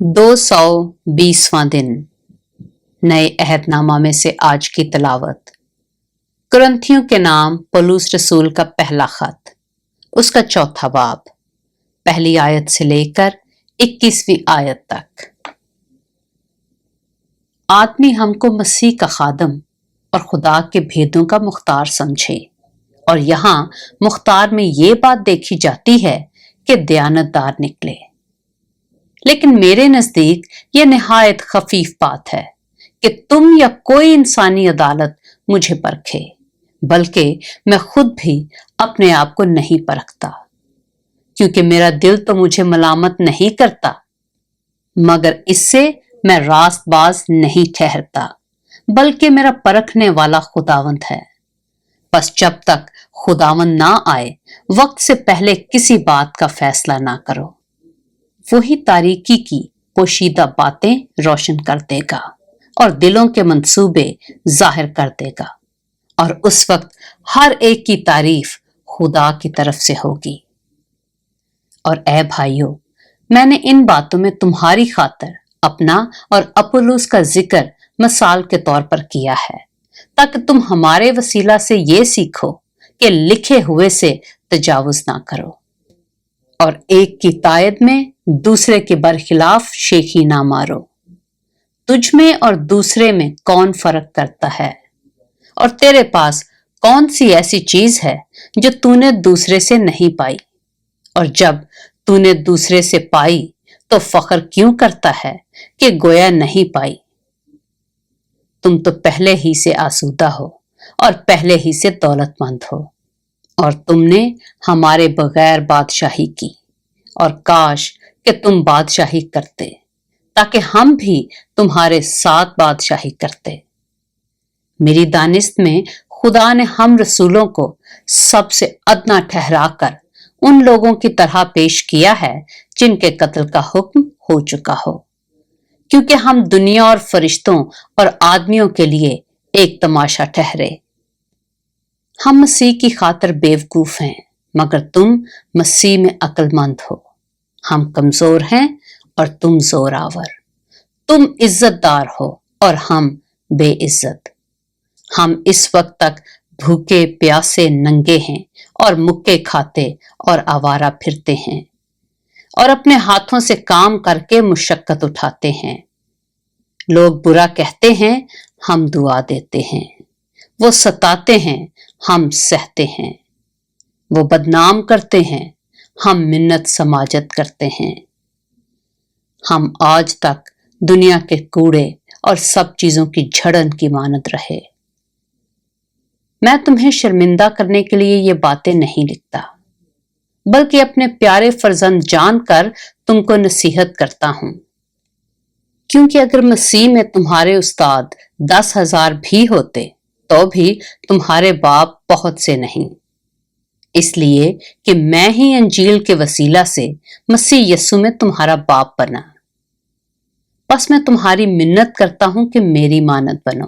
220वां दिन नए अहदनामा में से आज की तिलावत। कुरिन्थियों के नाम पौलुस रसूल का पहला खत, उसका चौथा बाब, पहली आयत से लेकर 21वीं आयत तक। आदमी हमको मसीह का खादम और खुदा के भेदों का मुख्तार समझे, और यहाँ मुख्तार में ये बात देखी जाती है कि दयानतदार निकले। लेकिन मेरे नजदीक यह निहायत खफीफ बात है कि तुम या कोई इंसानी अदालत मुझे परखे, बल्कि मैं खुद भी अपने आप को नहीं परखता, क्योंकि मेरा दिल तो मुझे मलामत नहीं करता, मगर इससे मैं रास्तबाज नहीं ठहरता, बल्कि मेरा परखने वाला खुदावंद है। बस जब तक खुदावंद ना आए, वक्त से पहले किसी बात का फैसला ना करो। वही तारीकी की पोशीदा बातें रोशन कर देगा और दिलों के मंसूबे जाहिर कर देगा, और उस वक्त हर एक की तारीफ खुदा की तरफ से होगी। और ऐ भाइयों, मैंने इन बातों में तुम्हारी खातिर अपना और अपुल्लोस का जिक्र मिसाल के तौर पर किया है, ताकि तुम हमारे वसीला से ये सीखो कि लिखे हुए से तजावुज ना करो, और एक की तायद में दूसरे के बरखिलाफ शेखी ना मारो। तुझ में और दूसरे में कौन फर्क करता है, और तेरे पास कौन सी ऐसी चीज है जो तूने दूसरे से नहीं पाई, और जब तूने दूसरे से पाई तो फख्र क्यों करता है कि गोया नहीं पाई। तुम तो पहले ही से आसूदा हो और पहले ही से दौलतमंद हो, और तुमने हमारे बगैर बादशाही की, और काश कि तुम बादशाही करते, ताकि हम भी तुम्हारे साथ बादशाही करते। मेरी दानिस्त में खुदा ने हम रसूलों को सबसे अदना ठहराकर उन लोगों की तरह पेश किया है जिनके कत्ल का हुक्म हो चुका हो, क्योंकि हम दुनिया और फरिश्तों और आदमियों के लिए एक तमाशा ठहरे। हम मसीह की खातिर बेवकूफ हैं, मगर तुम मसीह में अक्लमंद हो। हम कमजोर हैं और तुम जोरावर, तुम इज्जतदार हो और हम बेइज्जत। हम इस वक्त तक भूखे प्यासे नंगे हैं और मुक्के खाते और आवारा फिरते हैं, और अपने हाथों से काम करके मुशक्कत उठाते हैं। लोग बुरा कहते हैं, हम दुआ देते हैं। वो सताते हैं, हम सहते हैं। वो बदनाम करते हैं, हम मिन्नत समाजत करते हैं। हम आज तक दुनिया के कूड़े और सब चीजों की झड़न की मानद रहे। मैं तुम्हें शर्मिंदा करने के लिए ये बातें नहीं लिखता, बल्कि अपने प्यारे फर्जंद जानकर तुमको नसीहत करता हूं, क्योंकि अगर मसीह में तुम्हारे उस्ताद 10,000 भी होते तो भी तुम्हारे बाप बहुत से नहीं, इसलिए कि मैं ही अंजील के वसीला से मसीह यस्सु में तुम्हारा बाप बना। बस मैं तुम्हारी मिन्नत करता हूं कि मेरी मानद बनो।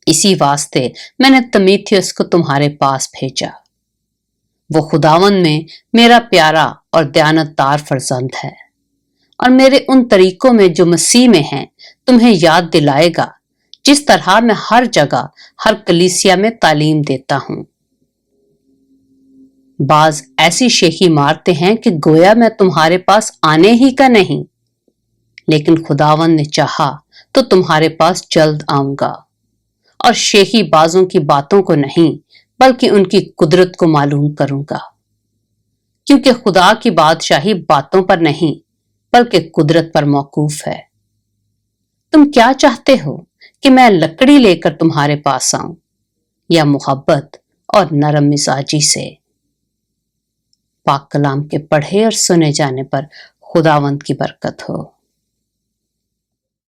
इसी वास्ते मैंने तीमुथियुस को तुम्हारे पास भेजा। वो खुदावंद में मेरा प्यारा और दयानतदार फर्जंद है, और मेरे उन तरीकों में जो मसीह में हैं तुम्हें याद दिलाएगा, जिस तरह मैं हर जगह हर कलीसिया में तालीम देता हूं। बाज ऐसी शेखी मारते हैं कि गोया मैं तुम्हारे पास आने ही का नहीं, लेकिन खुदावंद ने चाहा तो तुम्हारे पास जल्द आऊंगा, और शेखी बाजों की बातों को नहीं बल्कि उनकी कुदरत को मालूम करूंगा, क्योंकि खुदा की बादशाही बातों पर नहीं बल्कि कुदरत पर मौकूफ है। तुम क्या चाहते हो कि मैं लकड़ी लेकर तुम्हारे पास आऊं, या मोहब्बत और नरम मिजाजी से? पाक कलाम के पढ़े और सुने जाने पर खुदावंद की बरकत हो।